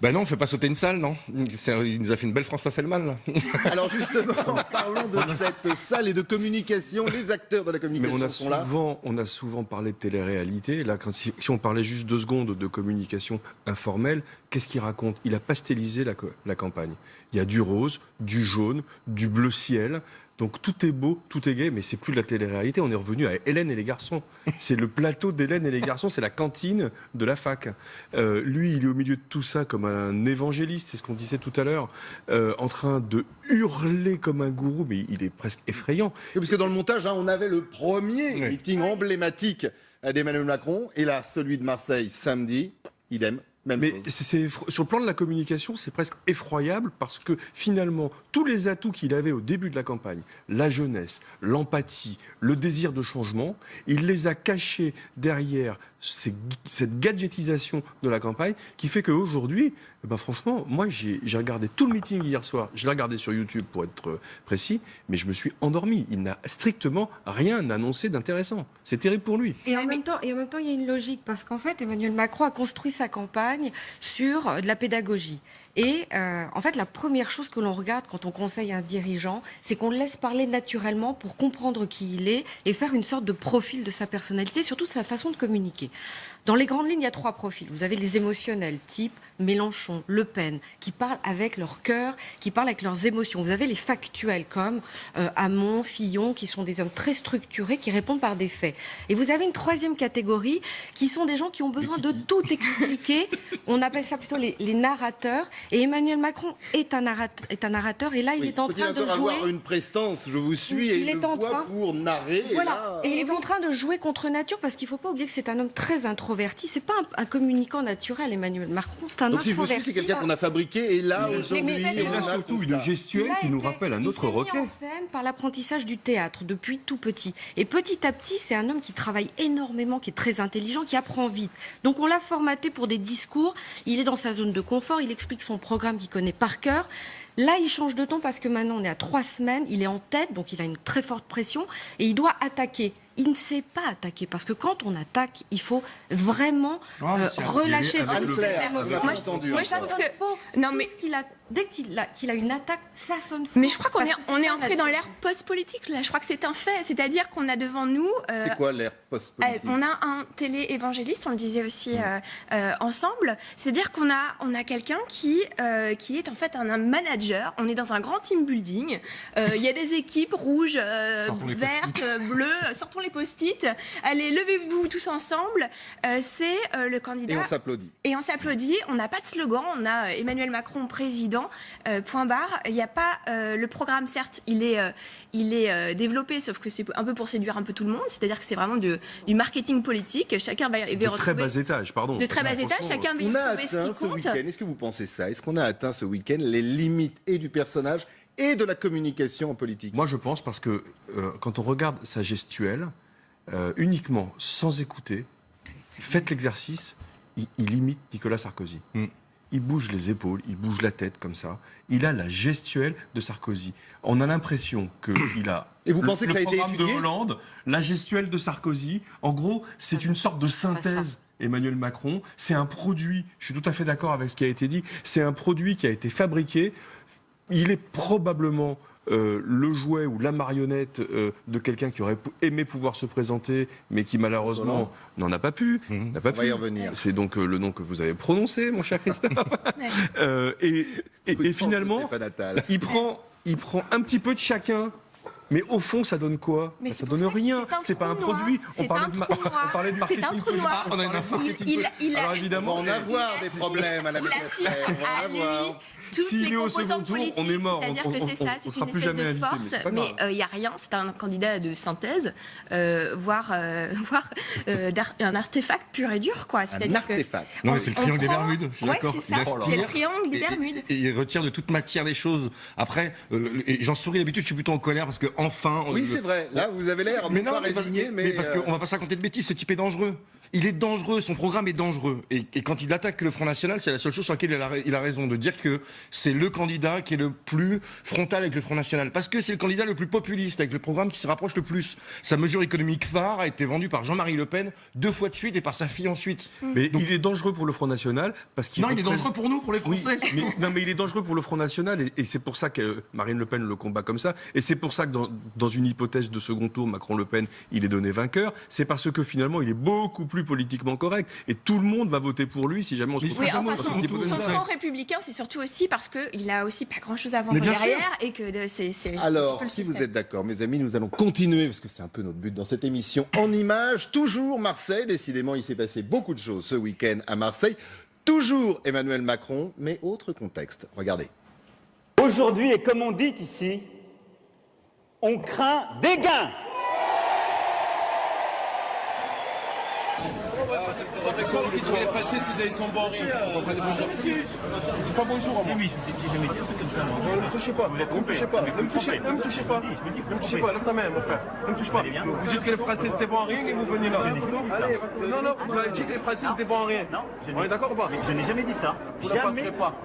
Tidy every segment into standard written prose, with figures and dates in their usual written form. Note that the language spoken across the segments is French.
Ben non, on fait pas sauter une salle, non. Il nous a fait une belle François Fellman, là. Alors justement, parlons de cette salle et de communication. Les acteurs de la communication sont là. On a souvent parlé de télé-réalité. Là, si on parlait juste 2 secondes de communication informelle, qu'est-ce qu'il raconte? Il a pastelisé la campagne. Il y a du rose, du jaune, du bleu ciel. Donc tout est beau, tout est gai, mais c'est plus de la télé-réalité. On est revenu à Hélène et les garçons. C'est le plateau d'Hélène et les garçons, c'est la cantine de la fac. Lui, il est au milieu de tout ça comme un évangéliste, c'est ce qu'on disait tout à l'heure, en train de hurler comme un gourou, mais il est presque effrayant. Oui, parce que dans le montage, on avait le premier meeting emblématique d'Emmanuel Macron, et là, celui de Marseille, samedi, idem. Mais sur le plan de la communication, c'est presque effroyable parce que finalement, tous les atouts qu'il avait au début de la campagne, la jeunesse, l'empathie, le désir de changement, il les a cachés derrière cette gadgetisation de la campagne qui fait qu'aujourd'hui, franchement, moi j'ai regardé tout le meeting hier soir, je l'ai regardé sur YouTube pour être précis, mais je me suis endormi. Il n'a strictement rien annoncé d'intéressant. C'est terrible pour lui. Et en même temps, il y a une logique, parce qu'en fait, Emmanuel Macron a construit sa campagne sur de la pédagogie. Et en fait, la première chose que l'on regarde quand on conseille un dirigeant, c'est qu'on le laisse parler naturellement pour comprendre qui il est et faire une sorte de profil de sa personnalité, surtout de sa façon de communiquer. Dans les grandes lignes, il y a 3 profils. Vous avez les émotionnels, type Mélenchon, Le Pen, qui parlent avec leur cœur, qui parlent avec leurs émotions. Vous avez les factuels, comme Hamon, Fillon, qui sont des hommes très structurés, qui répondent par des faits. Et vous avez une 3e catégorie, qui sont des gens qui ont besoin de tout expliquer. On appelle ça plutôt les narrateurs. Et Emmanuel Macron est un narrateur. Et là, il est en train de jouer... avoir une prestance, je vous suis, et une voix pour narrer. Voilà. Et il est en train de jouer contre nature, parce qu'il ne faut pas oublier que c'est un homme très introverti. C'est pas un communicant naturel, Emmanuel Macron. C'est un introverti. Donc si je vous suis, c'est quelqu'un qu'on a fabriqué, et là, aujourd'hui... Il a surtout une gestuelle qui nous rappelle un autre requin. Il s'est mis en scène par l'apprentissage du théâtre depuis tout petit. Et petit à petit, c'est un homme qui travaille énormément, qui est très intelligent, qui apprend vite. Donc on l'a formaté pour des discours. Il est dans sa zone de confort, il explique son programme qu'il connaît par cœur. Là, il change de ton parce que maintenant, on est à 3 semaines, il est en tête, donc il a une très forte pression, et il doit attaquer. Il ne sait pas attaquer, parce que quand on attaque, il faut vraiment relâcher ce Moi, je pense que... Non, mais dès qu'il a une attaque, ça sonne faux. Mais je crois qu'on est entré dans l'ère post-politique, là. Je crois que c'est un fait. C'est-à-dire qu'on a devant nous... c'est quoi l'ère post-politique? On a un télé-évangéliste, on le disait aussi ensemble. C'est-à-dire qu'on a quelqu'un qui est en fait un manager. On est dans un grand team building. Il y a des équipes rouges, vertes, bleues. Sortons les post-it. Allez, levez-vous tous ensemble. C'est le candidat. Et on s'applaudit. Et on s'applaudit. On n'a pas de slogan. On a Emmanuel Macron président. Point barre. Il n'y a pas le programme. Certes, il est développé, sauf que c'est un peu pour séduire un peu tout le monde. C'est-à-dire que c'est vraiment du marketing politique. Chacun va retrouver... De très bas étage, pardon. De très bas étage. Chacun va y retrouver ce qui compte. Est-ce que vous pensez ça? Est-ce qu'on a atteint ce week-end les limites et du personnage et de la communication en politique? Moi, je pense parce que quand on regarde sa gestuelle, uniquement, sans écouter, faites l'exercice, il imite Nicolas Sarkozy. Il bouge les épaules, il bouge la tête comme ça. Il a la gestuelle de Sarkozy. On a l'impression qu'il a... Et vous pensez que ça a été étudié? Le programme de Hollande, la gestuelle de Sarkozy. En gros, c'est une sorte de synthèse. Emmanuel Macron, c'est un produit, je suis tout à fait d'accord avec ce qui a été dit, c'est un produit qui a été fabriqué. Il est probablement le jouet ou la marionnette de quelqu'un qui aurait aimé pouvoir se présenter, mais qui malheureusement n'en a pas pu. On va y revenir. C'est donc le nom que vous avez prononcé, mon cher Christophe. Et finalement, il prend un petit peu de chacun. Mais au fond, ça donne quoi? Ça donne rien. C'est pas un produit. On parlait de marketing. C'est un trou noir. On a une marketing. Alors évidemment, on va en avoir des problèmes à la maîtresse. S'il est au second tour, on est mort. C'est-à-dire que c'est ça, c'est une espèce de force, mais il n'y a rien. C'est un candidat de synthèse, voire un artefact pur et dur, quoi. Un artefact. Non, mais c'est le triangle des Bermudes. Je suis d'accord. C'est ça. C'est le triangle des Bermudes. Et il retire de toute matière les choses. Après, j'en souris d'habitude. Je suis plutôt en colère parce que enfin. Oui, c'est vrai. Là, vous avez l'air pas résigné, mais parce qu'on va pas se raconter de bêtises. Ce type est dangereux. il est dangereux, son programme est dangereux. Et quand il attaque le Front National, c'est la seule chose sur laquelle il a raison, de dire que c'est le candidat qui est le plus frontal avec le Front National. Parce que c'est le candidat le plus populiste, avec le programme qui se rapproche le plus. Sa mesure économique phare a été vendue par Jean-Marie Le Pen 2 fois de suite et par sa fille ensuite. Mais donc, il est dangereux pour le Front National parce qu'il il est dangereux pour nous, pour les Français. Oui, mais il est dangereux pour le Front National et c'est pour ça que Marine Le Pen le combat comme ça. Et c'est pour ça que dans une hypothèse de second tour, Macron-Le Pen, il est donné vainqueur. C'est parce que finalement, il est beaucoup plus politiquement correct. Et tout le monde va voter pour lui si jamais on se Oui, enfin, son front républicain, c'est surtout aussi parce qu'il a aussi pas grand-chose à vendre derrière et que c'est... Alors, si vous êtes d'accord, mes amis, nous allons continuer, parce que c'est un peu notre but dans cette émission, en images, toujours Marseille. Décidément, il s'est passé beaucoup de choses ce week-end à Marseille. Toujours Emmanuel Macron, mais autre contexte. Regardez. Aujourd'hui, et comme on dit ici, on craint des gains. Les Français, ils sont bons. Je dis pas bonjour à moi. Oui, j'ai jamais dit un truc comme ça. Ne me touchez pas. Ne me touchez pas. Ne me touchez pas. Ne me touchez pas. Ne me touchez pas. Lève ta main, mon frère. Ne me touche pas. Vous dites que les Français, c'était bon à rien et vous venez là. Allez, non, vous avez dit que les Français, c'était bon à rien. On est d'accord ou pas? Je n'ai jamais dit ça. Vous ne passerez pas.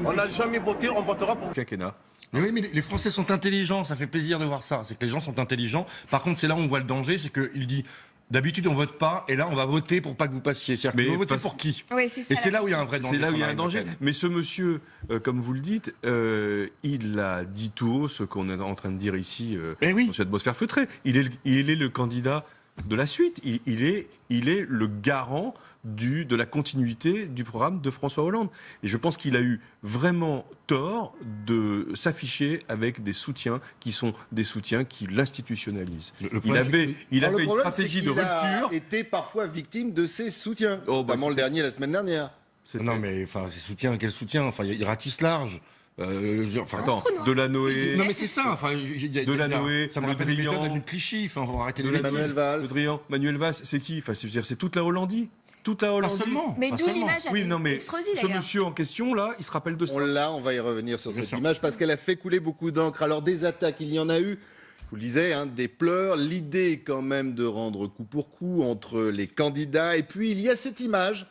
On n'a jamais voté, on votera pour. quinquennat. Mais oui, mais les Français sont intelligents, ça fait plaisir de voir ça. C'est que les gens sont intelligents. Par contre, c'est là où on voit le danger, c'est qu'il dit... D'habitude, on vote pas, et là, on va voter pour pas que vous passiez. C'est-à-dire que vous votez pour qui? Oui, c'est ça. Et c'est là où il y a un vrai danger. C'est là où il y a un danger. Mais ce monsieur, comme vous le dites, il a dit tout haut ce qu'on est en train de dire ici dans cette atmosphère feutrée. Il est le candidat de la suite. Il est le garant de la continuité du programme de François Hollande. Et je pense qu'il a eu vraiment tort de s'afficher avec des soutiens qui sont des soutiens qui l'institutionnalisent. Il avait une stratégie de rupture. Il a été parfois victime de ses soutiens, notamment le dernier la semaine dernière. Non, mais enfin, ses soutiens, quel soutien? Enfin, il ratisse large. Attends, Delanoë. Non mais c'est ça. Enfin, Delanoë, ça me rappelle les méthodes de Clichy. Enfin, on va arrêter de les Manuel Valls. Le Drian, Manuel Valls, c'est qui? Enfin, c'est toute la Hollandie. Toute la Hollandie. Pas seulement. Mais d'où l'image Oui, non, mais Estrosi, ce d'ailleurs. monsieur en question là, il se rappelle de ça. On va y revenir sur cette image parce qu'elle a fait couler beaucoup d'encre. Alors des attaques, il y en a eu. Je vous le disais, des pleurs. L'idée quand même de rendre coup pour coup entre les candidats. Et puis il y a cette image.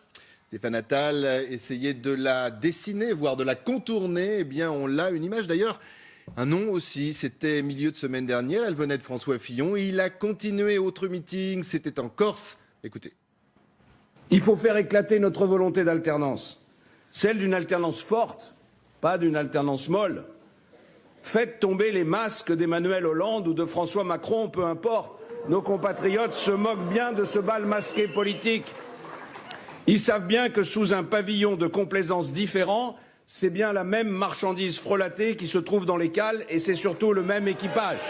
Stéphane Attal essayait de la dessiner, voire de la contourner. Eh bien, on l'a, une image d'ailleurs. Un nom aussi, c'était milieu de semaine dernière. Elle venait de François Fillon. Il a continué autre meeting. C'était en Corse. Écoutez. Il faut faire éclater notre volonté d'alternance, celle d'une alternance forte, pas d'une alternance molle. Faites tomber les masques d'Emmanuel Hollande ou de François Macron, peu importe. Nos compatriotes se moquent bien de ce bal masqué politique. Ils savent bien que sous un pavillon de complaisance différent, c'est bien la même marchandise frelatée qui se trouve dans les cales et c'est surtout le même équipage.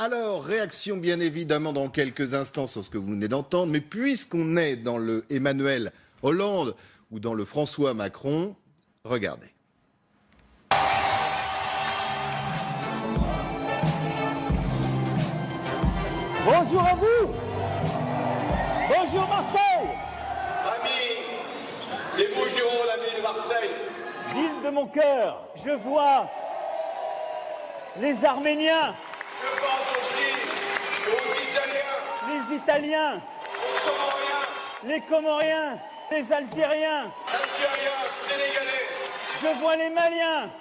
Alors, réaction bien évidemment dans quelques instants sur ce que vous venez d'entendre, mais puisqu'on est dans le Emmanuel Hollande ou dans le François Macron, regardez. Bonjour à vous. Bonjour Marseille. Amis des Bouches-du-Rhône, amis de Marseille. Ville de mon cœur, je vois les Arméniens. Je pense aussi aux Italiens, Les Italiens, aux Comoriens, les Comoriens, les Algériens. Algériens, Sénégalais, Je vois les Maliens,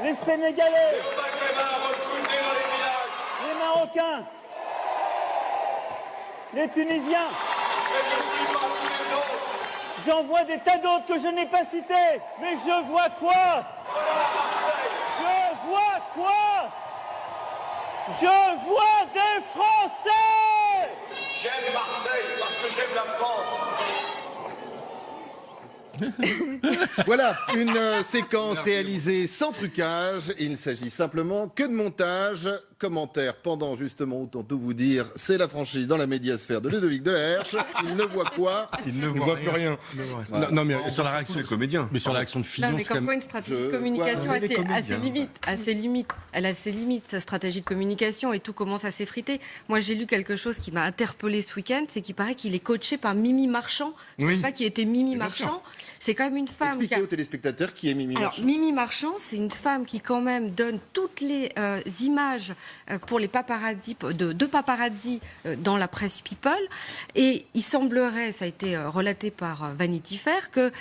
les Sénégalais, les Maghrébins recrutés dans les villages. les Marocains, les Tunisiens. Et je n'oublie pas tous les autres. J'en vois des tas d'autres que je n'ai pas cités. Mais je vois quoi? Voilà Marseille. Je vois quoi? Je vois des Français. J'aime Marseille parce que j'aime la France. Voilà, une séquence réalisée sans trucage. Il ne s'agit simplement que de montage. Commentaire pendant justement, autant tout vous dire, c'est la franchise dans la médiasphère de Ludovic Delerche. Il ne voit quoi? Il ne voit plus rien. Voilà. Non, mais sur la réaction des comédiens. Mais sur la réaction de Fillon, Non, mais c'est quand comme quoi même... une stratégie de communication a ses limites. Elle a ses limites, sa stratégie de communication, et tout commence à s'effriter. Moi, j'ai lu quelque chose qui m'a interpellée ce week-end, c'est qu'il paraît qu'il est coaché par Mimi Marchand. Je ne sais pas qui était Mimi Marchand. C'est quand même une femme Expliquez aux téléspectateurs qui est Mimi Marchand. Mimi Marchand, c'est une femme qui quand même donne toutes les images pour les paparazzi, de paparazzi dans la presse People. Et il semblerait, ça a été relaté par Vanity Fair, que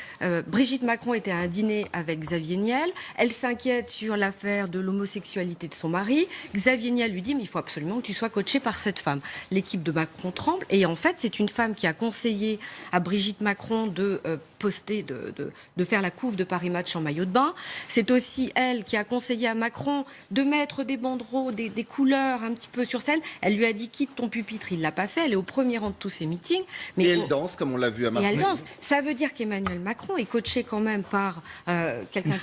Brigitte Macron était à un dîner avec Xavier Niel. Elle s'inquiète sur l'affaire de l'homosexualité de son mari. Xavier Niel lui dit, mais il faut absolument que tu sois coaché par cette femme. L'équipe de Macron tremble. Et en fait, c'est une femme qui a conseillé à Brigitte Macron de poster, de faire la couve de Paris Match en maillot de bain. C'est aussi elle qui a conseillé à Macron de mettre des banderoles, des couleurs un petit peu sur scène. Elle lui a dit quitte ton pupitre, il l'a pas fait. Elle est au premier rang de tous ses meetings. Mais et elle danse comme on l'a vu à Marseille. Et elle danse. Ça veut dire qu'Emmanuel Macron est coaché quand même par quelqu'un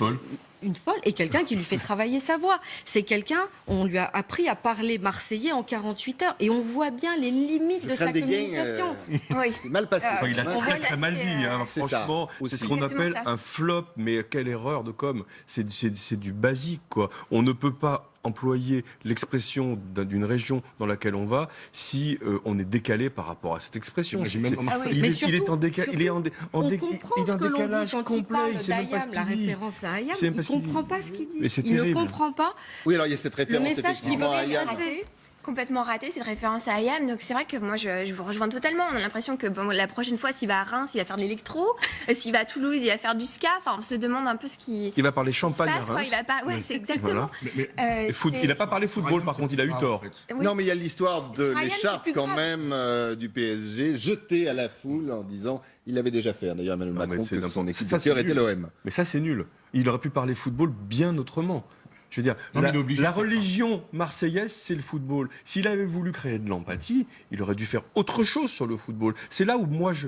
une folle et quelqu'un qui lui fait travailler sa voix. C'est quelqu'un, on lui a appris à parler marseillais en 48 heures et on voit bien les limites de sa communication. Oui. C'est mal passé. Il a très mal dit, hein, franchement. C'est ce qu'on appelle un flop, mais quelle erreur de com'. C'est du basique, quoi. On ne peut pas employer l'expression d'une région dans laquelle on va si on est décalé par rapport à cette expression. Il est en décalage complet. Il ne sait même pas ce qu'il dit. La référence à Ayam, il ne comprend pas ce qu'il dit. Il ne comprend pas. Oui, alors il y a cette référence effectivement à Ayam. Complètement raté cette référence à Ayam, donc c'est vrai que moi je vous rejoins totalement. On a l'impression que la prochaine fois s'il va à Reims il va faire de l'électro, s'il va à Toulouse il va faire du ska, enfin on se demande un peu ce qui il va parler champagne passe, quoi. Il va pas... ouais, c'est exactement voilà. Il n'a pas parlé football par contre, il a eu tort. Oui. Non mais il y a l'histoire de l'écharpe quand même du PSG jetée à la foule en disant il l'avait déjà fait d'ailleurs Emmanuel Macron que son équipe de cœur était l'OM. Mais ça c'est nul, il aurait pu parler football bien autrement. Je veux dire, la religion marseillaise, c'est le football. S'il avait voulu créer de l'empathie, il aurait dû faire autre chose sur le football. C'est là où moi, je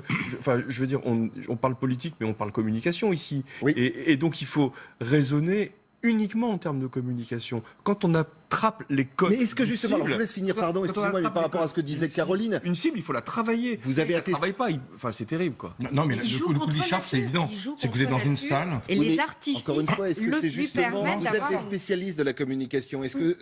veux dire, on parle politique, mais on parle communication ici. Oui. Et donc, il faut raisonner uniquement en termes de communication. Quand on attrape les codes. Mais est-ce que justement, alors je vous laisse finir, pardon, excusez-moi, mais par rapport à ce que disait Caroline. Une cible, il faut la travailler. Vous avez elle ne travaille pas, enfin c'est terrible quoi. Non mais le coup de l'écharpe, c'est évident. C'est que vous êtes dans une salle. Et les artistes. Encore une fois, est-ce que c'est justement. Vous êtes des spécialistes de la communication. Est-ce que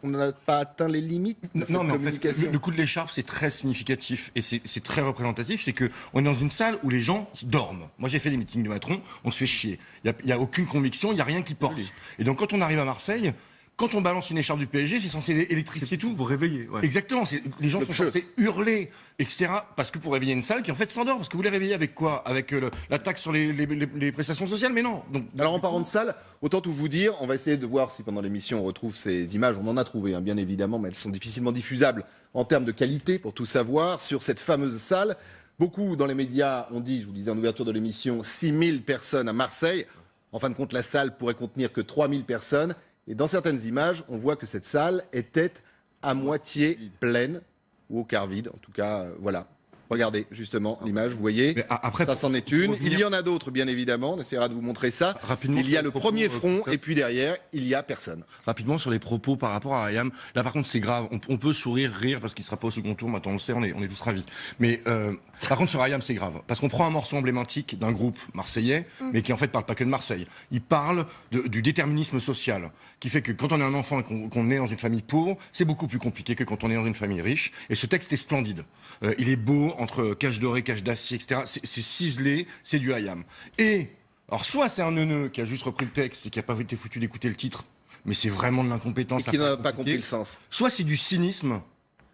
on n'a pas atteint les limites de cette communication ? En fait, le coup de l'écharpe, c'est très significatif et c'est très représentatif. C'est qu'on est dans une salle où les gens dorment. Moi, j'ai fait des meetings de Macron, on se fait chier. Il n'y a aucune conviction, il n'y a rien qui porte. Et donc, quand on arrive à Marseille, quand on balance une écharpe du PSG, c'est censé électrifier tout. Pour réveiller. Ouais. Exactement. Les gens sont censés hurler, etc. Parce que pour réveiller une salle qui en fait s'endort. Parce que vous les réveillez avec quoi ? Avec la taxe sur les prestations sociales ? Mais non. Donc, alors en parlant de salle, autant tout vous dire, on va essayer de voir si pendant l'émission on retrouve ces images. On en a trouvé, bien évidemment, mais elles sont difficilement diffusables en termes de qualité pour tout savoir sur cette fameuse salle. Beaucoup dans les médias ont dit, je vous disais en ouverture de l'émission, 6000 personnes à Marseille. En fin de compte, la salle pourrait contenir que 3000 personnes. Et dans certaines images, on voit que cette salle était à moitié pleine, ou au quart vide. En tout cas, voilà. Regardez justement l'image, vous voyez. Après, ça c'en est une. Il y en a d'autres, bien évidemment. On essaiera de vous montrer ça. Rapidement, il y a le premier front, et puis derrière, il y a personne. Rapidement sur les propos par rapport à Ayam. Là, par contre, c'est grave. On peut sourire, rire, parce qu'il ne sera pas au second tour. Maintenant, on le sait, on est tous ravis. Mais par contre, sur Ayam, c'est grave. Parce qu'on prend un morceau emblématique d'un groupe marseillais, mais qui en fait parle pas que de Marseille. Il parle du déterminisme social, qui fait que quand on est un enfant et qu'on est dans une famille pauvre, c'est beaucoup plus compliqué que quand on est dans une famille riche. Et ce texte est splendide. Il est beau, entre cage dorée, cage d'acier, etc. C'est ciselé, c'est du Ayam. Et, alors soit c'est un neuneu qui a juste repris le texte et qui n'a pas été foutu d'écouter le titre, mais c'est vraiment de l'incompétence. Et qui n'a pas compris le sens. Soit c'est du cynisme,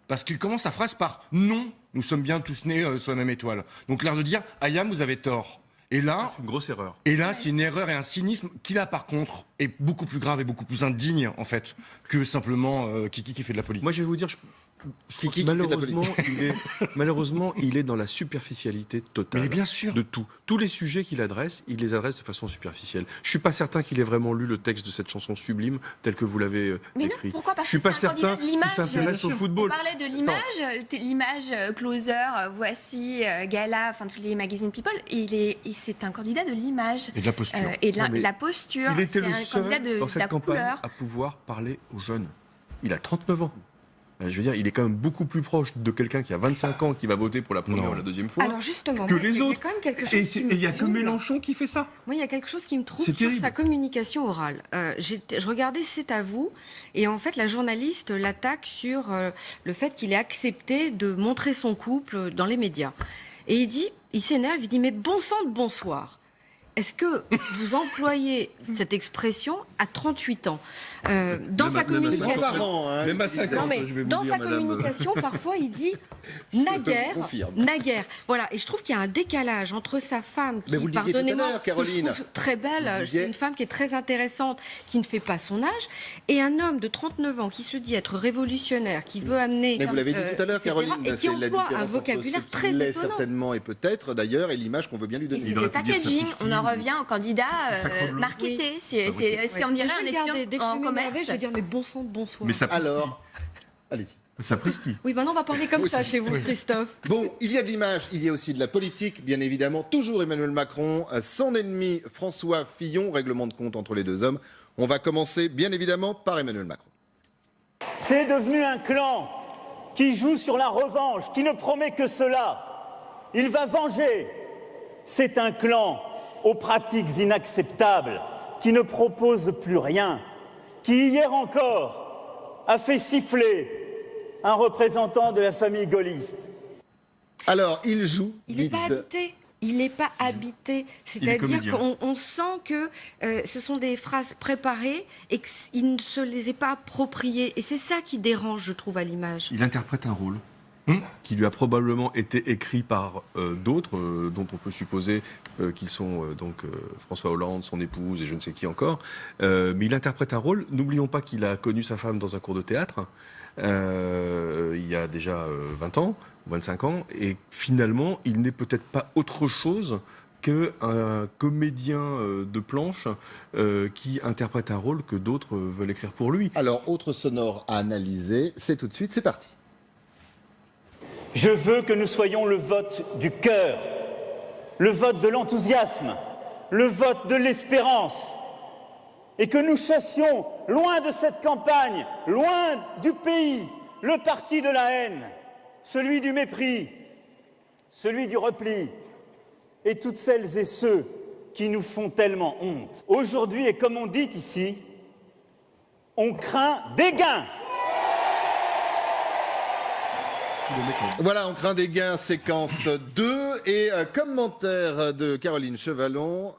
parce qu'il commence sa phrase par « Non, nous sommes bien tous nés sur la même étoile ». Donc l'air de dire « Ayam, vous avez tort ». Et là, c'est une grosse erreur. Et là, c'est une erreur et un cynisme qui, là, par contre, est beaucoup plus grave et beaucoup plus indigne, en fait, que simplement Kiki qui fait de la politique. Moi, je vais vous dire... Malheureusement, il est dans la superficialité totale. Mais bien sûr. De tout. Tous les sujets qu'il adresse, il les adresse de façon superficielle. Je suis pas certain qu'il ait vraiment lu le texte de cette chanson sublime tel que vous l'avez écrit. Pourquoi ? Parce je suis que pas certain qu'il s'intéresse au football. On parlait de l'image Closer, Voici, Gala, enfin tous les magazines People. Et c'est un candidat de l'image. Et de la posture. Et de la posture. Il était le seul dans cette campagne à pouvoir parler aux jeunes. Il a 39 ans. Je veux dire, il est quand même beaucoup plus proche de quelqu'un qui a 25 ans qui va voter pour la première ou la deuxième fois alors justement, que les autres. Il y a quand même quelque chose et il n'y a que Mélenchon qui fait ça. Moi, il y a quelque chose qui me trouble sur sa communication orale. Je regardais C'est à vous, et en fait, la journaliste l'attaque sur le fait qu'il ait accepté de montrer son couple dans les médias. Et il s'énerve, il dit « Mais bon sang de bonsoir ». est-ce que vous employez cette expression à 38 ans dans sa communication, même à 50 ans, je vais vous dans dire, sa madame. communication, parfois, il dit naguère. Voilà, et je trouve qu'il y a un décalage entre sa femme, qui, pardonnez-moi, que je trouve très belle, c'est une femme qui est très intéressante, qui ne fait pas son âge, et un homme de 39 ans qui se dit être révolutionnaire, qui veut amener... Mais vous l'avez dit tout à l'heure, Caroline, et qui emploie un vocabulaire très étonnant. Certainement, et peut-être d'ailleurs, et l'image qu'on veut bien lui donner. C'est le packaging, on en revient au candidat marketé. On dirait un étudiant en commerce. Je vais dire, mais bon sang de bonsoir. Mais ça Alors, allez-y. Sapristi. Oui, maintenant on va parler comme ça chez vous, Christophe. Bon, il y a de l'image, il y a aussi de la politique, bien évidemment. Toujours Emmanuel Macron, son ennemi François Fillon, règlement de compte entre les deux hommes. On va commencer, bien évidemment, par Emmanuel Macron. C'est devenu un clan qui joue sur la revanche, qui ne promet que cela. Il va venger. C'est un clan aux pratiques inacceptables, qui ne propose plus rien, qui hier encore a fait siffler un représentant de la famille gaulliste. Alors, il joue... Il n'est pas habité. Il n'est pas habité. C'est-à-dire qu'on sent que ce sont des phrases préparées et qu'il ne se les est pas appropriées. Et c'est ça qui dérange, je trouve, à l'image. Il interprète un rôle qui lui a probablement été écrit par d'autres, dont on peut supposer qu'ils sont François Hollande, son épouse et je ne sais qui encore. Mais il interprète un rôle. N'oublions pas qu'il a connu sa femme dans un cours de théâtre il y a déjà 20 ans, 25 ans, et finalement, il n'est peut-être pas autre chose qu'un comédien de planche qui interprète un rôle que d'autres veulent écrire pour lui. Alors, autre sonore à analyser, c'est tout de suite, c'est parti. Je veux que nous soyons le vote du cœur, le vote de l'enthousiasme, le vote de l'espérance, et que nous chassions loin de cette campagne, loin du pays, le parti de la haine, celui du mépris, celui du repli, et toutes celles et ceux qui nous font tellement honte. Aujourd'hui, et comme on dit ici, on craint des gains. Voilà, on craint des gains, séquence 2, et commentaire de Caroline Chevalon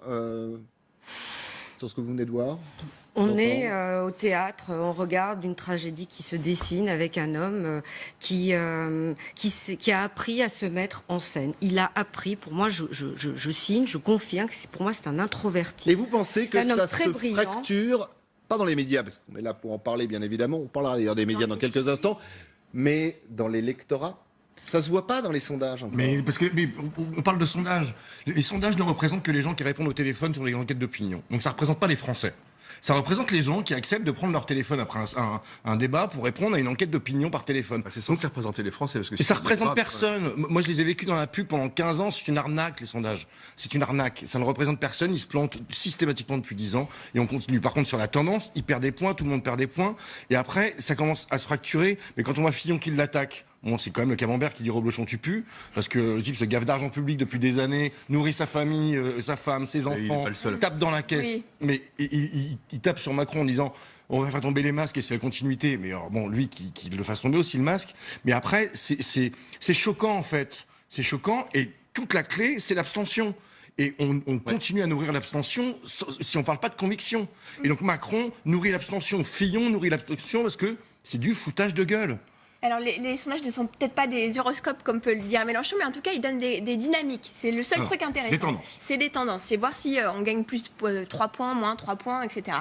sur ce que vous venez de voir. On est au théâtre, on regarde une tragédie qui se dessine avec un homme qui a appris à se mettre en scène. Il a appris, pour moi, je signe, je confirme, que pour moi c'est un introverti. Et vous pensez que ça se fracture, pas dans les médias, parce qu'on est là pour en parler bien évidemment, on parlera d'ailleurs des médias dans quelques instants, mais dans l'électorat? Ça se voit pas dans les sondages encore. Mais on parle de sondages. Les sondages ne représentent que les gens qui répondent au téléphone sur les enquêtes d'opinion. Donc ça ne représente pas les Français. Ça représente les gens qui acceptent de prendre leur téléphone après un débat pour répondre à une enquête d'opinion par téléphone. C'est censé représenter les Français. Parce que ça représente personne. Moi, je les ai vécus dans la pub pendant 15 ans. C'est une arnaque, les sondages. C'est une arnaque. Ça ne représente personne. Ils se plantent systématiquement depuis 10 ans. Et on continue. Par contre, sur la tendance, ils perdent des points. Tout le monde perd des points. Et après, ça commence à se fracturer. Mais quand on voit Fillon qui l'attaque, bon, c'est quand même le camembert qui dit Reblochon tu pues, parce que le type se gaffe d'argent public depuis des années, nourrit sa famille, sa femme, ses enfants, tape dans la caisse. Oui. Mais il tape sur Macron en disant on va faire tomber les masques et c'est la continuité. Mais alors, bon, lui qui le fasse tomber aussi le masque. Mais après, c'est choquant en fait. C'est choquant et toute la clé, c'est l'abstention. Et on continue à nourrir l'abstention si on ne parle pas de conviction. Et donc Macron nourrit l'abstention, Fillon nourrit l'abstention parce que c'est du foutage de gueule. Alors, les sondages ne sont peut-être pas des horoscopes, comme peut le dire Mélenchon, mais en tout cas, ils donnent des dynamiques. C'est le seul truc intéressant. C'est des tendances. C'est voir si on gagne plus 3 points, moins 3 points, etc.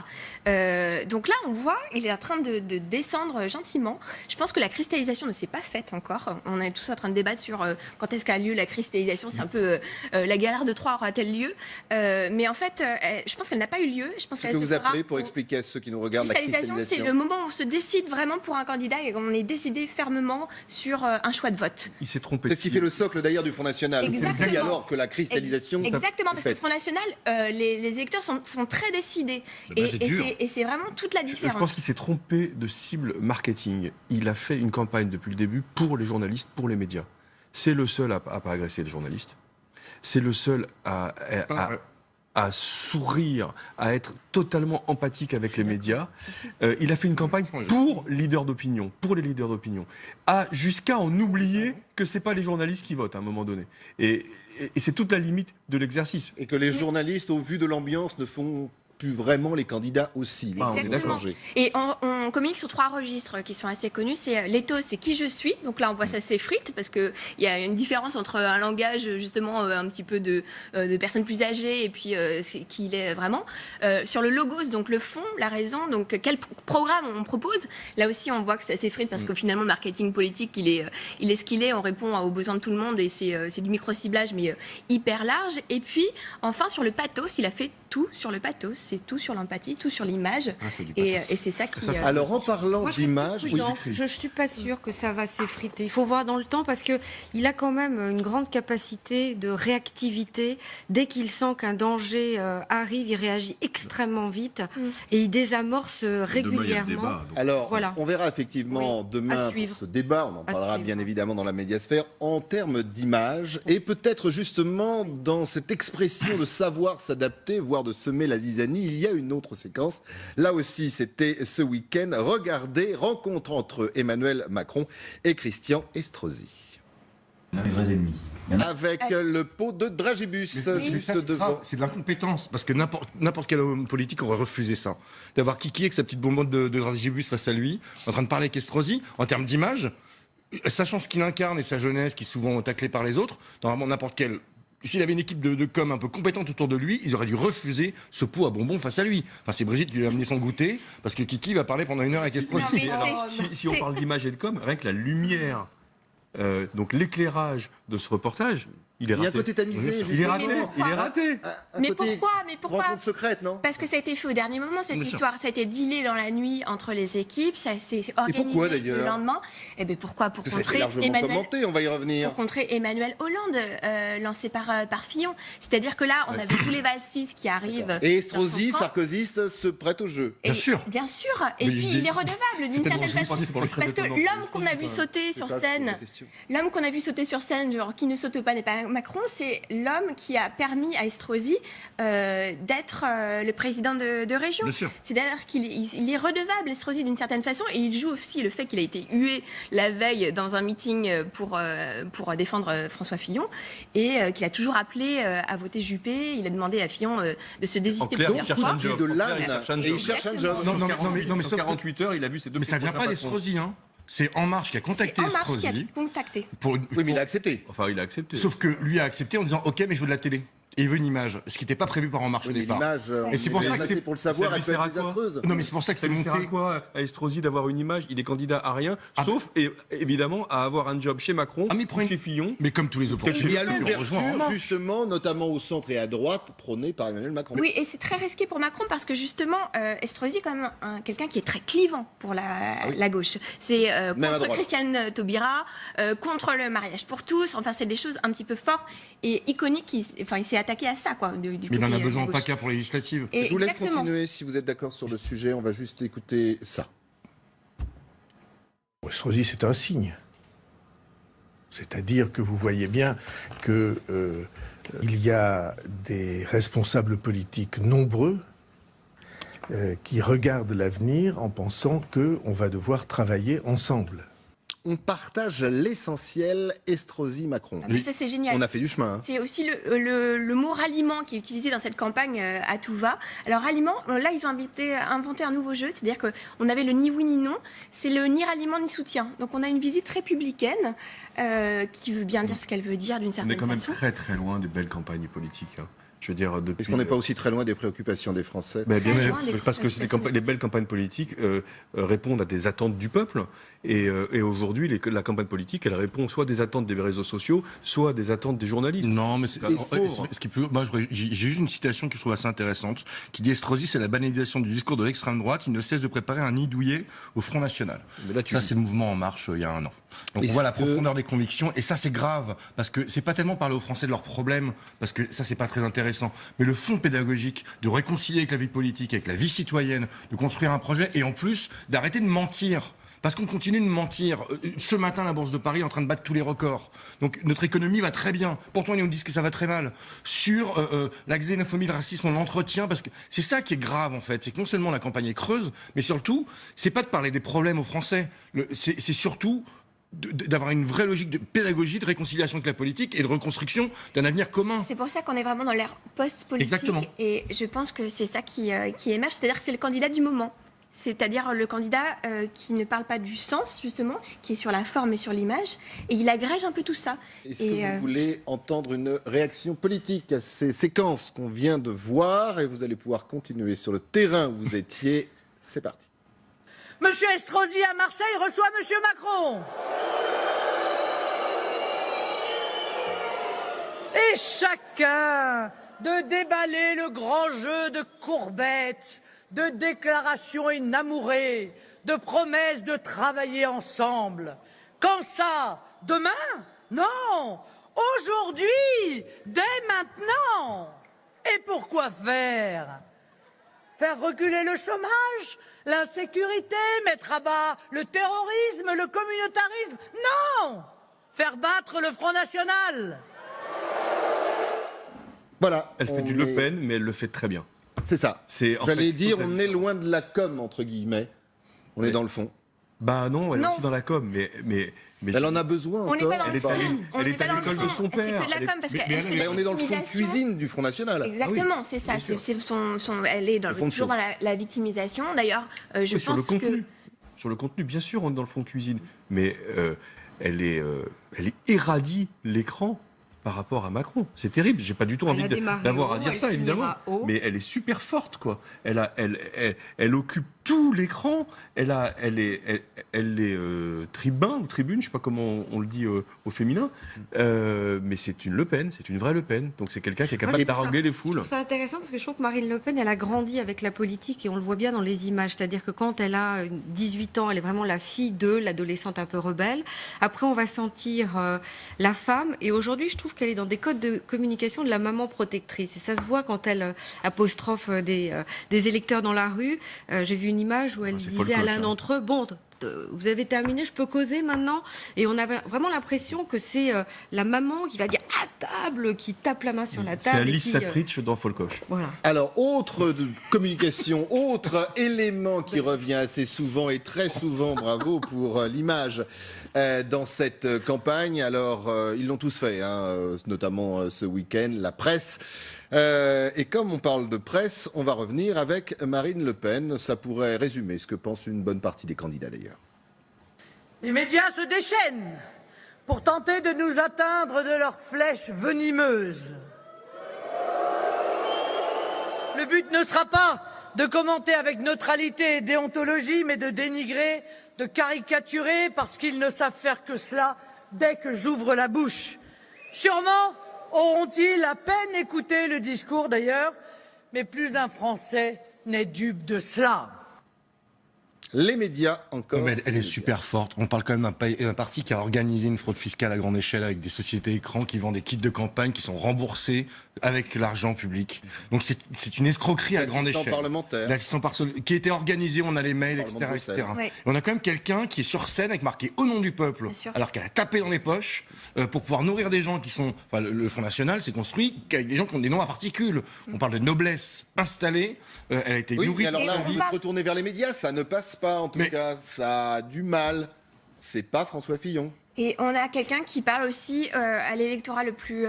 Donc là, on voit, il est en train de descendre gentiment. Je pense que la cristallisation ne s'est pas faite encore. On est tous en train de débattre sur quand est-ce qu'a lieu la cristallisation. C'est un peu la galère de Troie aura-t-elle lieu. Mais en fait, je pense qu'elle n'a pas eu lieu. Je pense ce que vous appelez, pour expliquer à ceux qui nous regardent, la cristallisation, c'est le moment où on se décide vraiment pour un candidat et on est décidé fermement sur un choix de vote. Il s'est trompé. C'est ce qui fait le socle d'ailleurs du Front National. Exactement. C'est alors que la cristallisation... Exactement, parce que le Front National, les électeurs sont très décidés. Et c'est vraiment toute la différence. Je pense qu'il s'est trompé de cible marketing. Il a fait une campagne depuis le début pour les journalistes, pour les médias. C'est le seul à pas agresser les journalistes. C'est le seul à à sourire, à être totalement empathique avec les médias. Il a fait une campagne pour les leaders d'opinion, jusqu'à en oublier que c'est pas les journalistes qui votent à un moment donné. Et c'est toute la limite de l'exercice. Et que les journalistes, au vu de l'ambiance, ne font plus vraiment les candidats aussi. Là, on est d'accord. Et on communique sur 3 registres qui sont assez connus. C'est l'éthos, c'est qui je suis. Donc là, on voit ça s'effrite parce qu'il y a une différence entre un langage justement un petit peu de personnes plus âgées et puis qui il est vraiment. Sur le logos, donc le fond, la raison, donc quel programme on propose. Là aussi, on voit que ça s'effrite parce que finalement, le marketing politique, il est ce qu'il est. On répond aux besoins de tout le monde et c'est du micro-ciblage mais hyper large. Et puis, enfin, sur le pathos, il a fait tout sur le pathos. C'est tout sur l'empathie, tout sur l'image. Et c'est ça qui... Alors, en parlant d'image... Je ne suis pas sûre que ça va s'effriter. Il faut voir dans le temps parce qu'il a quand même une grande capacité de réactivité. Dès qu'il sent qu'un danger arrive, il réagit extrêmement vite et il désamorce régulièrement. Alors, voilà. On verra effectivement demain pour ce débat. On en parlera bien évidemment dans la médiasphère en termes d'image et peut-être justement dans cette expression de savoir s'adapter, voire de semer la zizanie. Il y a une autre séquence. Là aussi, c'était ce week-end. Regardez, rencontre entre Emmanuel Macron et Christian Estrosi. On a les vrais ennemis. Avec le pot de dragibus juste devant. C'est de l'incompétence, parce que n'importe quel homme politique aurait refusé ça. D'avoir Kiki avec sa petite bonbonne de dragibus face à lui, en train de parler avec Estrosi, en termes d'image, sachant ce qu'il incarne et sa jeunesse qui est souvent taclée par les autres, normalement n'importe quel... S'il avait une équipe de com un peu compétente autour de lui, ils auraient dû refuser ce pot à bonbons face à lui. Enfin, c'est Brigitte qui lui a amené son goûter, parce que Kiki va parler pendant 1 heure avec Estrosi. Si on parle d'image et de com, rien que la lumière, donc l'éclairage de ce reportage, il est raté. Il y a un côté tamisé. Il est raté. Mais pourquoi Rencontre secrète, non? Parce que ça a été fait au dernier moment, cette histoire. Ça a été dealé dans la nuit entre les équipes. Ça s'est organisé le lendemain. Eh bien, pourquoi? Pour contrer Emmanuel. On va y revenir. Pour contrer Emmanuel Hollande, lancé par Fillon. C'est-à-dire que là, on a vu tous les valsis qui arrivent. Et Estrosi, sarkozyste, se prête au jeu. Bien sûr. Bien sûr. Et puis, il est redevable d'une certaine façon. Parce que l'homme qu'on a vu sauter sur scène, genre qui ne saute pas n'est pas Macron, c'est l'homme qui a permis à Estrosi d'être le président de région. C'est-à-dire qu'il est redevable, Estrosi, d'une certaine façon, et il joue aussi le fait qu'il a été hué la veille dans un meeting pour défendre François Fillon, et qu'il a toujours appelé à voter Juppé. Il a demandé à Fillon de se désister plusieurs fois. Il cherche un job. Non, mais sur 48 heures, il a vu ces deux. Mais ça vient pas d'Estrosi, hein. C'est En Marche qui a contacté Estrosi. Oui, mais il a accepté. Enfin, il a accepté. Sauf que lui a accepté en disant « Ok, mais je veux de la télé ». Et il veut une image, ce qui n'était pas prévu par En Marche au départ. Et c'est pour ça que c'est pour le savoir, elle peut être désastreuse. Non, mais c'est pour ça que c'est monté. Ça lui sert à quoi à Estrosi d'avoir une image? Il est candidat à rien, sauf évidemment à avoir un job chez Macron, chez Fillon. Mais comme tous les opportunistes. Il y a l'ouverture, justement, notamment au centre et à droite, prônée par Emmanuel Macron. Oui, et c'est très risqué pour Macron parce que justement, Estrosi est quand même quelqu'un qui est très clivant pour la gauche. C'est contre Christiane Taubira, contre le mariage pour tous. Enfin, c'est des choses un petit peu fortes et iconiques. Enfin, il s'est attaqué à ça, quoi. Mais il en a besoin pas qu'à pour les législatives. Je vous laisse continuer si vous êtes d'accord sur le sujet. On va juste écouter ça. Estrosi, c'est un signe. C'est-à-dire que vous voyez bien que il y a des responsables politiques nombreux qui regardent l'avenir en pensant qu'on va devoir travailler ensemble. On partage l'essentiel, Estrosi-Macron. Ah, ça, c'est génial. On a fait du chemin. C'est aussi le mot ralliement qui est utilisé dans cette campagne à tout va. Alors, ralliement, là, ils ont inventé un nouveau jeu, c'est-à-dire qu'on avait le ni oui ni non, c'est le ni ralliement ni soutien. Donc, on a une visite républicaine qui veut bien dire ce qu'elle veut dire d'une certaine façon. On est quand même très très loin des belles campagnes politiques. Je veux dire, est-ce qu'on n'est pas aussi très loin des préoccupations des Français? Bien, parce que les belles campagnes politiques répondent à des attentes du peuple. Et aujourd'hui, la campagne politique, elle répond soit des attentes des réseaux sociaux, soit des attentes des journalistes. Non, mais moi, j'ai juste une citation que je trouve assez intéressante, qui dit Estrosi, c'est la banalisation du discours de l'extrême droite. Il ne cesse de préparer un nid douillet au Front National. Mais là, ça, c'est le mouvement En Marche il y a 1 an. Donc on voit la profondeur des convictions, et ça c'est grave, parce que c'est pas tellement parler aux Français de leurs problèmes, parce que ça c'est pas très intéressant, mais le fond pédagogique, de réconcilier avec la vie politique, avec la vie citoyenne, de construire un projet, et en plus d'arrêter de mentir. Parce qu'on continue de mentir. Ce matin, la Bourse de Paris est en train de battre tous les records. Donc notre économie va très bien. Pourtant, ils nous disent que ça va très mal. Sur la xénophobie, le racisme, on l'entretient parce que c'est ça qui est grave en fait. C'est que non seulement la campagne est creuse, mais surtout, c'est pas de parler des problèmes aux Français. C'est surtout d'avoir une vraie logique de pédagogie, de réconciliation avec la politique et de reconstruction d'un avenir commun. C'est pour ça qu'on est vraiment dans l'ère post-politique. Exactement. Et je pense que c'est ça qui émerge, c'est-à-dire que c'est le candidat du moment. C'est-à-dire le candidat qui ne parle pas du sens, justement, qui est sur la forme et sur l'image, et il agrège un peu tout ça. Est-ce que vous voulez entendre une réaction politique à ces séquences qu'on vient de voir, et vous allez pouvoir continuer sur le terrain où vous étiez. C'est parti. Monsieur Estrosi à Marseille reçoit Monsieur Macron. Et chacun de déballer le grand jeu de courbettes, de déclarations inamourées, de promesses de travailler ensemble. Quand ça? Demain? Non! Aujourd'hui! Dès maintenant! Et pourquoi faire? Faire reculer le chômage? L'insécurité, mettre à bas le terrorisme, le communautarisme? Non! Faire battre le Front National. Voilà. Elle fait du Le Pen, mais elle le fait très bien. C'est ça. J'allais dire, on est loin de la com, entre guillemets. On est dans le fond. Bah non, elle est aussi dans la com, mais elle en a besoin. On n'est pas dans le fond. Elle est à l'école de son père. C'est que de la com, parce qu'elle fait de la on est dans le fond de victimisation. cuisine du Front National. Exactement, Ah oui, c'est ça. bien Elle est Le fond de toujours dans choses. la victimisation. D'ailleurs, je sur le pense contenu. que... Sur le contenu, bien sûr, on est dans le fond de cuisine, mais elle irradie l'écran par rapport à Macron. C'est terrible. J'ai pas du tout envie d'avoir à dire ça, évidemment. Mais elle est super forte, quoi. Elle occupe tout l'écran. Elle est tribun ou tribune, je sais pas comment on le dit au féminin. Mais c'est une Le Pen, c'est une vraie Le Pen. Donc c'est quelqu'un qui est capable d'arguer les foules. C'est intéressant parce que je trouve que Marine Le Pen, elle a grandi avec la politique et on le voit bien dans les images. C'est-à-dire que quand elle a 18 ans, elle est vraiment la fille de l'adolescente un peu rebelle. Après, on va sentir la femme. Et aujourd'hui, je trouve qu'elle est dans des codes de communication de la maman protectrice. Et ça se voit quand elle apostrophe des électeurs dans la rue. J'ai vu une image où elle disait à l'un d'entre eux, bon, vous avez terminé, je peux causer maintenant? Et on avait vraiment l'impression que c'est la maman qui va dire à table, qui tape la main sur la table. C'est Alice Sapritch dans Folcoche. Voilà. Alors, autre communication, autre élément qui revient assez souvent et très souvent, bravo pour l'image dans cette campagne. Alors, ils l'ont tous fait, notamment ce week-end, la presse. Et comme on parle de presse, on va revenir avec Marine Le Pen. Ça pourrait résumer ce que pense une bonne partie des candidats d'ailleurs. Les médias se déchaînent pour tenter de nous atteindre de leurs flèches venimeuses. Le but ne sera pas de commenter avec neutralité et déontologie, mais de dénigrer, de caricaturer, parce qu'ils ne savent faire que cela dès que j'ouvre la bouche. Sûrement auront-ils à peine écouté le discours d'ailleurs, mais plus d'un Français n'est dupe de cela. Les médias encore. Mais elle est super forte. On parle quand même d'un parti qui a organisé une fraude fiscale à grande échelle avec des sociétés écrans qui vendent des kits de campagne qui sont remboursés avec l'argent public. Donc c'est une escroquerie à grande échelle. L'assistant parlementaire. Qui était organisé, on a les mails, etc. Ouais. Et on a quand même quelqu'un qui est sur scène avec marqué au nom du peuple, alors qu'elle a tapé dans les poches pour pouvoir nourrir des gens qui sont. Enfin, le Front National s'est construit avec des gens qui ont des noms à particules. On parle de noblesse installée. Elle a été nourrie. Mais alors là, on dit retourner vers les médias, ça ne passe pas. En tout cas, ça a du mal. C'est pas François Fillon. Et on a quelqu'un qui parle aussi à l'électorat le plus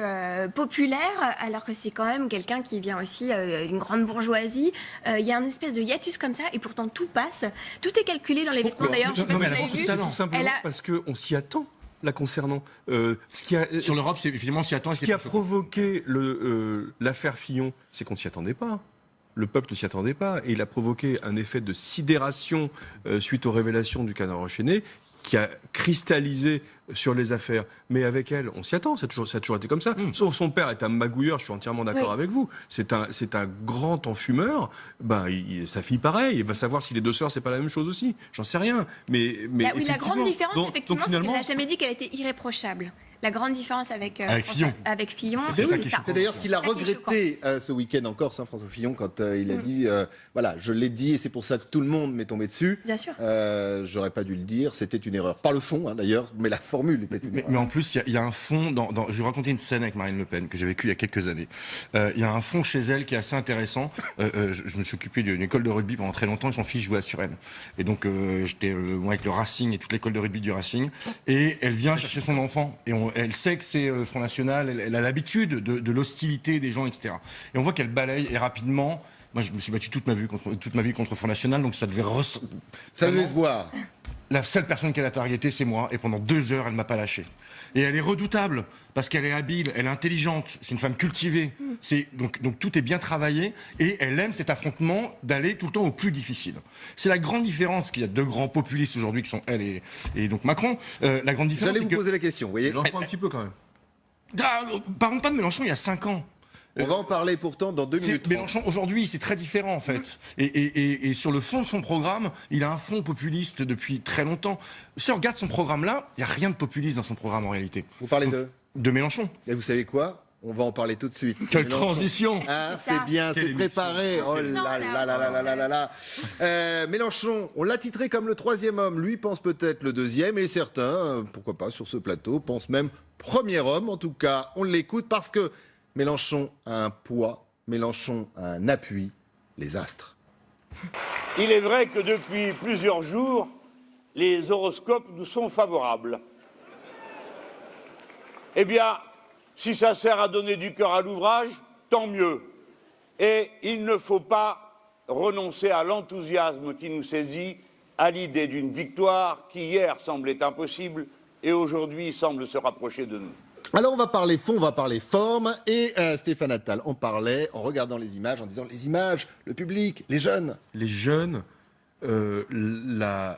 populaire, alors que c'est quand même quelqu'un qui vient aussi d'une grande bourgeoisie. Il y a une espèce de hiatus comme ça, et pourtant tout passe. Tout est calculé dans les vêtements. D'ailleurs, je sais pas si vous l'avez vu. Tout simplement parce qu'on s'y attend. La concernant. Sur l'Europe, c'est évidemment s'y attend. Ce qui a provoqué l'affaire Fillon, c'est qu'on ne s'y attendait pas. Le peuple ne s'y attendait pas. Et il a provoqué un effet de sidération suite aux révélations du Canard enchaîné qui a cristallisé sur les affaires. Mais avec elle, on s'y attend, ça a toujours été comme ça. Sauf son père est un magouilleur, je suis entièrement d'accord avec vous. C'est un grand enfumeur. Sa fille, pareil, il va savoir si les deux sœurs, c'est pas la même chose aussi. J'en sais rien. Mais la grande différence, effectivement, c'est finalement, qu'elle n'a jamais dit qu'elle était irréprochable. La grande différence avec Fillon, c'est ça. C'est d'ailleurs ce qu'il a regretté ce week-end en Corse, François Fillon, quand il a dit voilà, je l'ai dit et c'est pour ça que tout le monde m'est tombé dessus. Bien sûr. J'aurais pas dû le dire, c'était une erreur. Pas le fond, d'ailleurs, mais la formule était une erreur. Mais en plus, il y a un fond. Je vais vous raconter une scène avec Marine Le Pen que j'ai vécue il y a quelques années. Il y a un fond chez elle qui est assez intéressant. Je me suis occupé d'une école de rugby pendant très longtemps et son fils jouait à Suresnes. Et donc, j'étais moi avec le Racing et toute l'école de rugby du Racing. Et elle vient chercher son enfant. Et elle sait que c'est le Front National, elle a l'habitude de l'hostilité des gens, etc. Et on voit qu'elle balaye et rapidement. Moi, je me suis battu toute ma vie contre le Front National, donc ça devait se voir. La seule personne qu'elle a targetée, c'est moi, et pendant 2 heures, elle ne m'a pas lâché. Et elle est redoutable, parce qu'elle est habile, elle est intelligente, c'est une femme cultivée. Donc tout est bien travaillé, et elle aime cet affrontement d'aller tout le temps au plus difficile. C'est la grande différence qu'il y a 2 grands populistes aujourd'hui, qui sont elle et donc Macron. La grande différence, J'allais vous poser la question, vous voyez. Mélenchon un petit peu quand même. Parlons pas de Mélenchon il y a 5 ans. On va en parler pourtant dans 2 minutes. Mélenchon, aujourd'hui, c'est très différent en fait. Et sur le fond de son programme, il a un fond populiste depuis très longtemps. Si on regarde son programme là, il n'y a rien de populiste dans son programme en réalité. Vous parlez de Mélenchon. Et vous savez quoi ? On va en parler tout de suite. Quelle transition! Ah, c'est bien, c'est préparé. Oh là là là là là là là. Mélenchon, on l'a titré comme le 3e homme. Lui pense peut-être le 2e, et certains, pourquoi pas, sur ce plateau, pensent même premier homme. En tout cas, on l'écoute parce que Mélenchon a un poids, Mélenchon a un appui, les astres. Il est vrai que depuis plusieurs jours, les horoscopes nous sont favorables. Eh bien, si ça sert à donner du cœur à l'ouvrage, tant mieux. Et il ne faut pas renoncer à l'enthousiasme qui nous saisit, à l'idée d'une victoire qui hier semblait impossible et aujourd'hui semble se rapprocher de nous. Alors on va parler fond, on va parler forme, et Stéphane Attal en parlait en regardant les images, en disant les images, le public, les jeunes. Les jeunes, la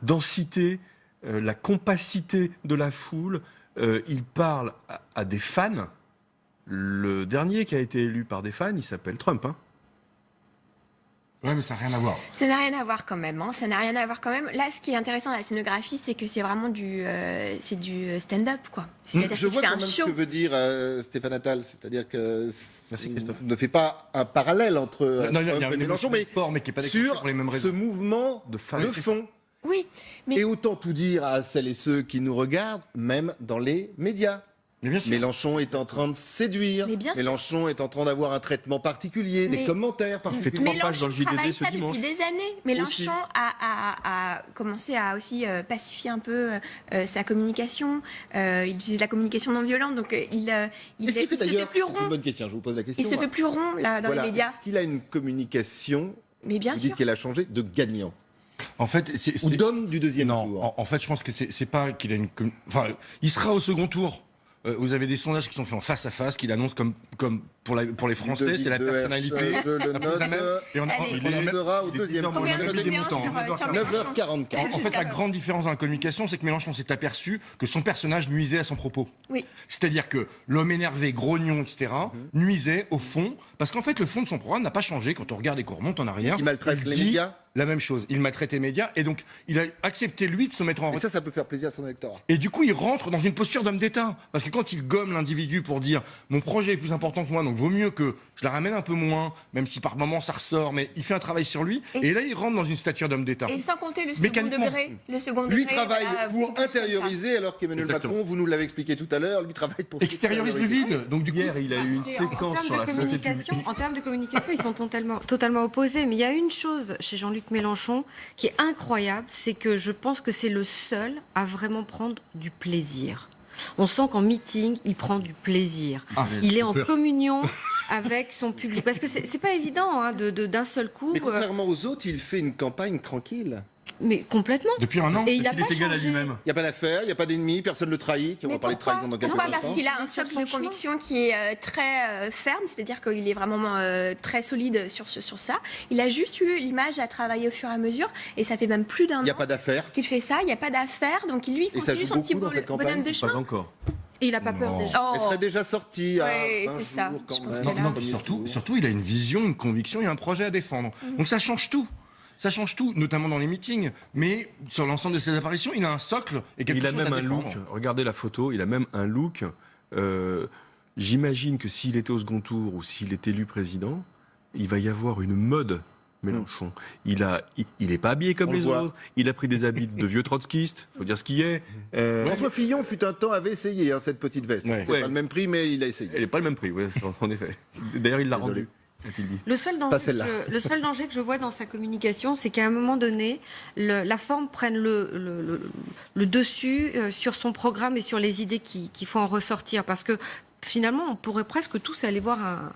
densité, la compacité de la foule, ils parlent à des fans. Le dernier qui a été élu par des fans, il s'appelle Trump. Ouais, mais ça n'a rien à voir. Ça n'a rien à voir quand même. Ça n'a rien à voir quand même. Là, ce qui est intéressant dans la scénographie, c'est que c'est vraiment du stand-up, quoi. C'est-à-dire Je qu'il vois fait quand un même show. ce que veut dire Stéphane Attal, c'est-à-dire que Merci Christophe. ne fait pas un parallèle entre Non, il y a une Mélenchon, mais forme qui est pas sur pour les mêmes ce raisons. mouvement de fond. Oui, mais Et autant tout dire à celles et ceux qui nous regardent, même dans les médias. Mais bien sûr. Mélenchon est en train de séduire. Mais bien sûr. Mélenchon est en train d'avoir un traitement particulier, des Mais- commentaires Il fait particuliers. 3 pages dans le Mélenchon JDD travaille ce ça dimanche. depuis des années. Mélenchon a commencé à aussi pacifier un peu sa communication. Il utilise la communication non violente, donc il Qu'est-ce qu'il fait se fait d'ailleurs? plus C'est une rond. bonne question, je vous pose la question. Il se fait plus rond là dans Voilà. les médias. Est-ce qu'il a une communication, Mais bien vous sûr. dites qu'elle a changé, de gagnant En fait, ou d'homme du deuxième non. tour? En fait, je pense que c'est pas qu'il a une. Enfin, il sera au second tour. Vous avez des sondages qui sont faits en face à face, qu'il annonce comme pour les Français, c'est la personnalité. Je le la plus note. amène. Et on a- Allez. il a Il même- sera au il est deuxième tour. Combien on a de mis des V1 montants. sur Mélenchon? 9h44. En fait, la grande différence dans la communication, c'est que Mélenchon s'est aperçu que son personnage nuisait à son propos. Oui. C'est-à-dire que l'homme énervé, grognon, etc., nuisait au fond, parce qu'en fait, le fond de son programme n'a pas changé. Quand on regarde et qu'on remonte en arrière, Il maltraite il les dit médias. la même chose. Il maltraite les médias, et donc il a accepté, lui, de se mettre en Et ça peut faire plaisir à son électorat. et du coup, il rentre dans une posture d'homme d'État. Parce que quand il gomme l'individu pour dire mon projet est plus important que moi, donc vaut mieux que je la ramène un peu moins, même si par moment ça ressort, mais il fait un travail sur lui. Et là, il rentre dans une stature d'homme d'État. Et sans compter le second Mécaniquement. degré. Le second Lui degré, travaille voilà, pour beaucoup de choses comme ça. intérioriser, alors qu'Emmanuel Exactement. Macron, vous nous l'avez expliqué tout à l'heure, lui travaille pour Extériorise le extérioriser. vide. Donc du coup, Hier, il a eu une C'est- en séquence termes sur de la santé communication, publique. en termes de communication, ils sont totalement opposés. Mais il y a une chose chez Jean-Luc Mélenchon qui est incroyable, c'est que je pense que c'est le seul à vraiment prendre du plaisir. On sent qu'en meeting, il prend du plaisir. Il est en communion avec son public. Parce que c'est pas évident d'un seul coup. Mais contrairement aux autres, il fait une campagne tranquille. Mais complètement. Depuis un an. Et il Est-ce a qu'il pas est égal à changé. lui-même? Il n'y a pas d'affaire, il n'y a pas d'ennemi, personne ne le trahit. On va parler de trahison dans quelques Pourquoi ? instants. Parce qu'il a un socle de conviction qui est très ferme, c'est-à-dire qu'il est vraiment très solide sur ça. Il a juste eu l'image à travailler au fur et à mesure, et ça fait même plus d'un an. Il n'y a pas d'affaire. Qu'il fait ça, il n'y a pas d'affaire, donc lui il ça continue joue son petit beaucoup dans cette campagne. bonhomme de Pas chemin. encore. Et il n'a pas peur déjà. Oh. Elle serait déjà sortie à Ouais, 20 c'est ça. jours quand Je pense même. que Non, là- non, puis surtout, il a une vision, une conviction et un projet à défendre. Donc ça change tout. Ça change tout, notamment dans les meetings. Mais sur l'ensemble de ses apparitions, il a un socle et quelque Il a chose même à un défendre. look, regardez la photo, il a même un look. J'imagine que s'il était au second tour ou s'il est élu président, il va y avoir une mode Mélenchon. Il est pas habillé comme On les le voit. autres. Il a pris des habits de vieux trotskistes. Faut dire ce qu'il est. François Fillon fut un temps avait essayé cette petite veste. Ouais. C'est pas le même prix, mais il a essayé. Elle n'est pas le même prix, ouais, en effet. D'ailleurs, il l'a Désolé. rendu. a-t-il dit. Le seul danger que je vois dans sa communication, c'est qu'à un moment donné, la forme prenne le dessus sur son programme et sur les idées qu'il faut en ressortir. Parce que finalement, on pourrait presque tous aller voir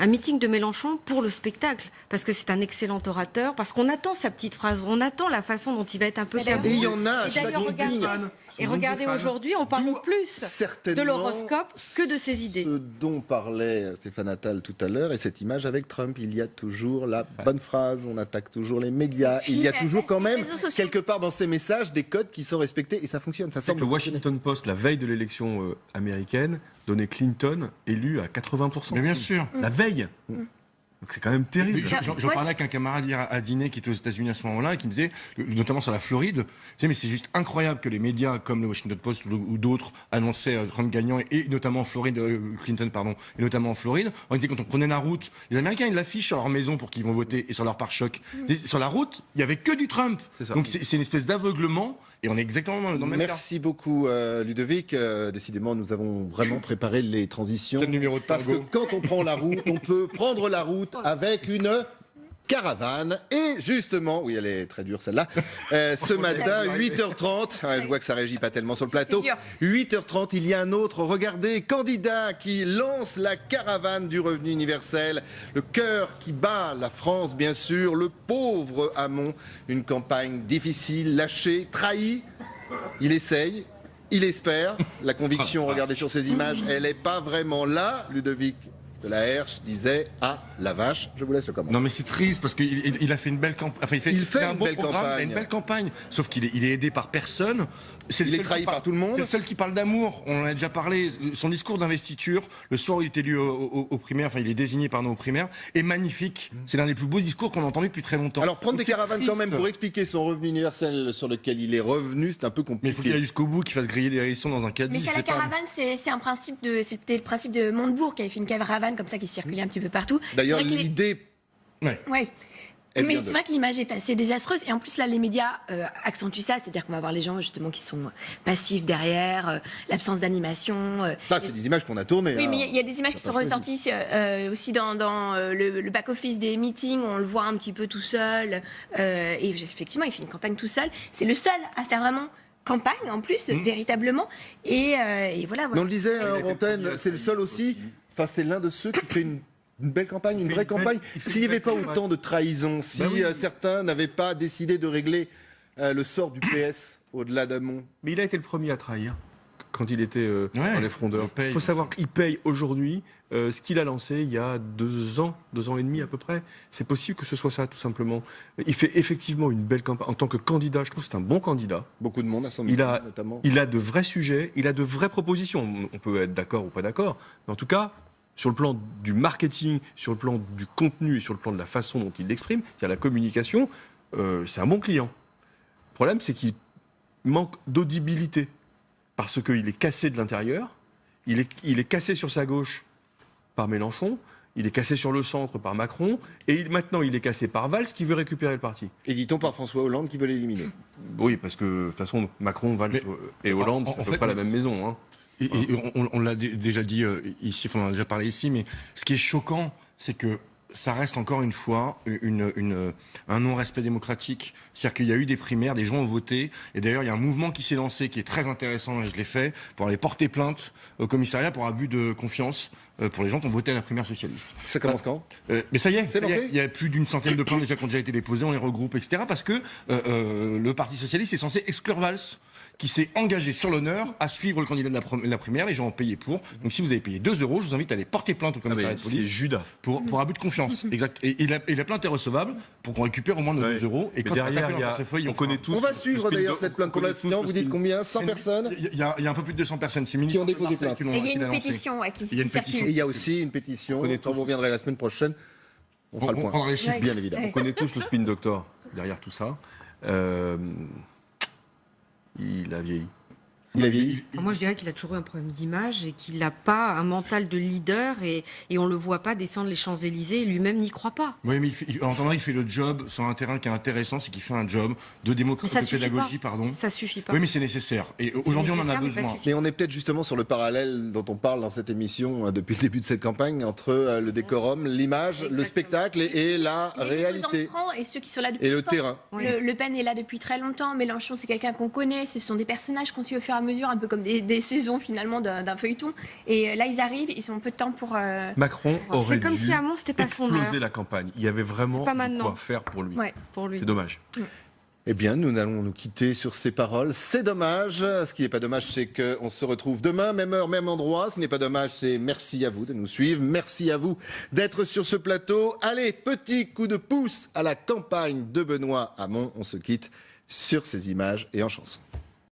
un meeting de Mélenchon pour le spectacle, parce que c'est un excellent orateur, parce qu'on attend sa petite phrase, on attend la façon dont il va être un peu Et il y en a à chaque meeting. regardez aujourd'hui, on parle plus Certainement de l'horoscope que de ses idées. Ce dont parlait Stéphane Attal tout à l'heure, et cette image avec Trump, il y a toujours la bonne phrase, on attaque toujours les médias, il y a toujours quand même, quelque part dans ces messages, des codes qui sont respectés, et ça fonctionne. Ça C'est semble que le fonctionner. Washington Post, la veille de l'élection américaine, donnait Clinton élu à 80%. Mais bien sûr. La veille. Donc c'est quand même terrible. J'en parlais avec un camarade hier à dîner qui était aux États-Unis à ce moment-là, et qui me disait, notamment sur la Floride, mais c'est juste incroyable que les médias comme le Washington Post ou d'autres annonçaient Trump gagnant, et notamment en Floride, Clinton, pardon, et notamment en Floride. On disait quand on prenait la route, les Américains ils l'affichent sur leur maison pour qu'ils vont voter et sur leur pare-choc. Sur la route, il y avait que du Trump. Donc c'est une espèce d'aveuglement, et on est exactement dans le même cas. Merci beaucoup Ludovic. Décidément, nous avons vraiment préparé les transitions. C'est le numéro de Parce que Targo. quand on prend la route, on peut prendre la route avec une caravane. Et justement, oui, elle est très dure celle-là. Ce matin, 8h30, je vois que ça régit pas tellement sur le plateau. 8h30, il y a un autre, regardez, candidat qui lance la caravane du revenu universel. Le cœur qui bat la France, bien sûr. Le pauvre Hamon. Une campagne difficile, lâchée, trahie. Il essaye. Il espère. La conviction, regardez sur ces images, elle n'est pas vraiment là. Ludovic de la Herche disait « Ah, la vache ». Je vous laisse le commentaire. Non mais c'est triste parce qu'il a fait une belle campagne. Enfin, il fait un une beau belle programme, il a campagne. une belle campagne. Sauf qu'il est aidé par personne. Il est trahi par tout le monde. C'est le seul qui parle d'amour. On en a déjà parlé. Son discours d'investiture, le soir où il est élu aux primaires, enfin il est désigné pardon aux primaires, est magnifique. C'est l'un des plus beaux discours qu'on a entendu depuis très longtemps. Alors prendre Donc, des c'est caravanes quand même triste. pour expliquer son revenu universel sur lequel il est revenu, c'est un peu Mais il faut qu'il compliqué. aille jusqu'au bout, qu'il fasse griller des hérissons dans un caddie. Mais je c'est sais la pas. caravane, c'était le principe de Montebourg qui avait fait une caravane comme ça qui circulait un petit peu partout. D'ailleurs, C'est vrai que les- l'idée... Ouais. Elle Mais vient c'est de- vrai que l'image est assez désastreuse. Et en plus, là, les médias accentuent ça. C'est-à-dire qu'on va voir les gens, justement, qui sont passifs derrière, l'absence d'animation. Là, c'est des images qu'on a tournées. Oui, hein. mais il y a des images qui sont ressorties aussi dans le back-office des meetings. On le voit un petit peu tout seul. Et effectivement, il fait une campagne tout seul. C'est le seul à faire vraiment campagne, en plus, véritablement. Et voilà. Mais on le disait en antenne, c'est le seul aussi. Enfin, c'est l'un de ceux qui fait une belle campagne, une vraie campagne. S'il n'y avait pas autant de trahison, si certains n'avaient pas décidé de régler le sort du PS au-delà d'Hamon. Mais il a été le premier à trahir quand il était Ouais, dans les frondeurs. il paye. Il faut savoir qu'il paye aujourd'hui ce qu'il a lancé il y a 2 ans et demi à peu près. C'est possible que ce soit ça, tout simplement. Il fait effectivement une belle campagne. En tant que candidat, je trouve que c'est un bon candidat. Beaucoup de monde à son Il a, notamment. il a de vrais sujets, il a de vraies propositions. On peut être d'accord ou pas d'accord, mais en tout cas, sur le plan du marketing, sur le plan du contenu et sur le plan de la façon dont il l'exprime, c'est-à-dire la communication, c'est un bon client. Le problème, c'est qu'il manque d'audibilité parce qu'il est cassé de l'intérieur, il est cassé sur sa gauche par Mélenchon, il est cassé sur le centre par Macron, et maintenant il est cassé par Valls qui veut récupérer le parti. Et dit-on par François Hollande qui veut l'éliminer. Oui, parce que de toute façon, Macron, Valls et Hollande, en c'est à peu fait, près la même maison. Hein. Et on l'a déjà dit ici, enfin, on en a déjà parlé ici, mais ce qui est choquant, c'est que ça reste encore une fois un non-respect démocratique. C'est-à-dire qu'il y a eu des primaires, des gens ont voté, et d'ailleurs il y a un mouvement qui s'est lancé qui est très intéressant, et je l'ai fait, pour aller porter plainte au commissariat pour abus de confiance pour les gens qui ont voté à la primaire socialiste. Ça commence quand Mais ça y est, C'est lancé. il y a plus d'une centaine de plaintes déjà qui ont déjà été déposées, on les regroupe, etc. Parce que le Parti socialiste est censé exclure Valls, qui s'est engagé sur l'honneur à suivre le candidat de la primaire. Les gens ont payé pour. Donc si vous avez payé 2 €, je vous invite à aller porter plainte au commissariat de police. C'est Judas. Pour abus de confiance. Exact. Et la plainte est recevable pour qu'on récupère au moins nos 2 €. Et quand derrière, on connaît On va suivre d'ailleurs cette plainte pour l'instant. Vous dites combien? 100 personnes? Il y a un peu plus de 200 personnes qui ont déposé plainte. Et il y a une pétition qui circule. Et il y a aussi une pétition. Quand vous reviendrez la semaine prochaine, on fera le point. prendra les chiffres, bien évidemment. On connaît tous le spin doctor derrière tout ça. Il a vieilli. Il a vieilli. Moi, je dirais qu'il a toujours eu un problème d'image et qu'il n'a pas un mental de leader et on ne le voit pas descendre les Champs-Élysées et lui-même n'y croit pas. Oui, mais en attendant, il fait le job sur un terrain qui est intéressant, c'est qu'il fait un job de démocratie, de pédagogie, pardon. Ça suffit pas. Oui, mais c'est nécessaire. Et aujourd'hui, on en a besoin. Mais on est peut-être justement sur le parallèle dont on parle dans cette émission depuis le début de cette campagne entre le décorum, l'image, le spectacle et la réalité. Et ceux qui sont là depuis Et le longtemps. terrain. Le Pen est là depuis très longtemps. Mélenchon, c'est quelqu'un qu'on connaît. Ce sont des personnages qu'on suit au fur et à mesure, un peu comme des saisons finalement d'un feuilleton. Et là, ils arrivent, ils ont peu de temps pour. Macron aurait comme dû si Hamon, c'était pas son exploser heure. la campagne. Il y avait vraiment de quoi faire pour lui. Ouais. Pour lui. C'est dommage. Eh bien, nous allons nous quitter sur ces paroles. C'est dommage. Ce qui n'est pas dommage, c'est qu'on se retrouve demain, même heure, même endroit. Ce n'est pas dommage, c'est merci à vous de nous suivre. Merci à vous d'être sur ce plateau. Allez, petit coup de pouce à la campagne de Benoît Hamon. On se quitte sur ces images et en chanson.